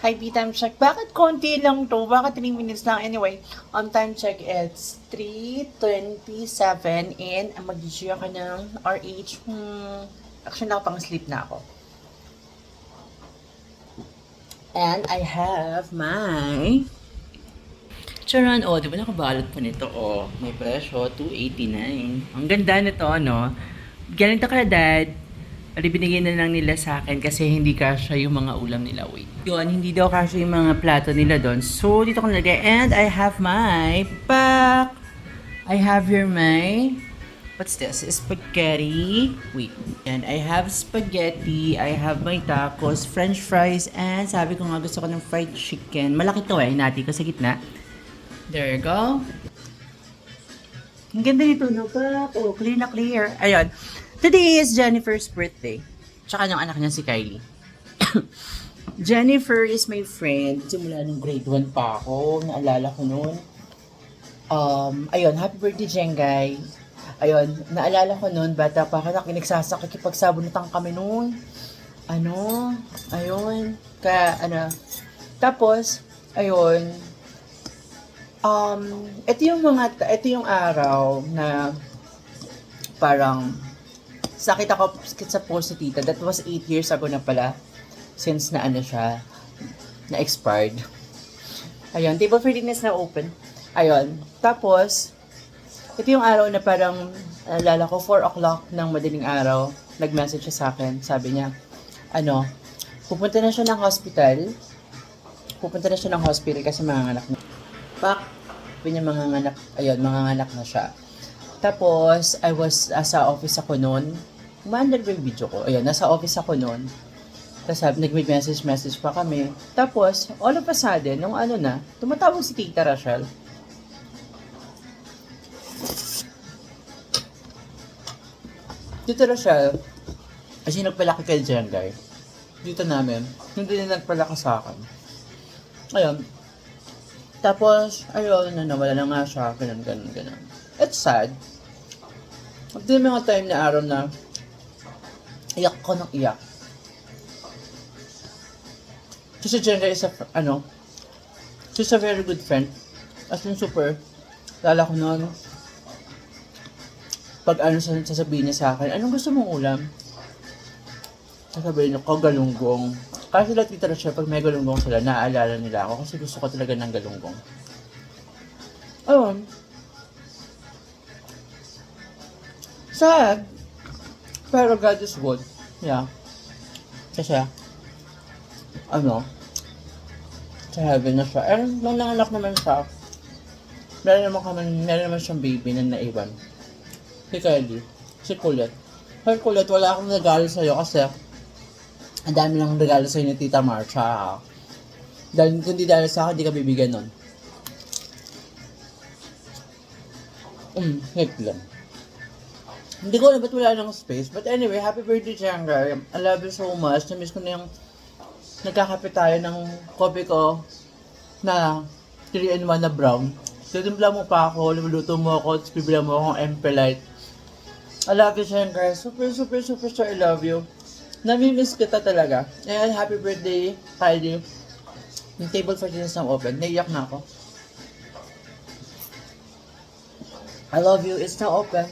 Hi, time check. Bakit konti lang to? Bakit 3 minutes lang? Anyway, on time check, it's 3:27 and mag-GG ako ng RH. Actually, nakapang-sleep na ako. And I have my charan. Oh, di ba nakabalot pa nito? Oh, may presyo, $2.89. Ang ganda nito, ano? Ganito ka, Dad. Binigyan na lang nila sa akin kasi hindi kasha yung mga ulam nila. Wait. Yun, hindi daw kasha yung mga plato nila doon. So, dito ko nalagay. And I have my pack. I have here my... What's this? Spaghetti. Wait. And I have spaghetti. I have my tacos, french fries, and sabi ko nga gusto ko ng fried chicken. Malaki to hinati ko sa gitna. There you go. Ang ganda nito, no? Pack. Oh, clear na clear. Ayun. Today is Jennifer's birthday. Tsaka yung anak niya si Kylie. Jennifer is my friend. Simula nung grade 1 pa ako. Naalala ko noon. Ayun, happy birthday, Jengay. Ayun, naalala ko noon, bata pa ako, nakipagsabunutan kami noon. Ayun. Tapos, ayun, ito yung araw na parang sakit ako sa post si tita. That was 8 years ago na pala since na-expired. Ayun, table for dinners na open. Ayun, tapos ito yung araw na parang alala ko 4 o'clock ng madaling araw, nag-message siya sa akin. Sabi niya, pupunta na siya ng hospital. Kasi manganganak na. Manganganak na siya. Tapos, I was sa office ako noon. Umaandar ba yung video ko? Ayun, nasa office ako noon. Tapos nag-message pa kami. Tapos, all of a sudden, nung tumatawag si Tita Rachel. Tita Rachel, kasi nagpalaki kay Jengay. Dito namin, hindi na nagpalaki sa akin. Ayun. Tapos, nawala na nga siya. Ganun. It's sad. Ito yung mga time na araw na iyak ko ng iyak. Kasi Jenga is she's a very good friend. As in super, lala ko noon, pag sasabihin niya sa akin, anong gusto mong ulam? Sasabihin niya ko, galunggong. Kasi sila tita siya, pag may galunggong sila, naaalala nila ako kasi gusto ko talaga ng galunggong. Ayun. Sad. Pero God is good. Yeah. Kasi, sa heaven na siya. And, nung nanganak naman siya, meron naman siyang baby na naiwan. Si Kylie. Si Colette. Hey, Colette, wala akong regalo sa'yo kasi ang dami lang regalo sa'yo ni Tita Marcia. Dahil, kung di dahil sa akin, di ka bibigyan nun. Heck lang. Hindi ko alam ba't wala nang space. But anyway, happy birthday, Jenga. I love you so much. Namiss ko na yung nagkakape tayo ng kopi ko na 3-in-1 na brown. Titimpla mo pa ako, lumuluto mo ako, tapos bibila mo akong MP Light. I love you, Jenga. Super, I love you. Namimiss kita talaga. And happy birthday, Kylie. Yung table for dinners na open. Naiyak na ako. I love you. It's now open.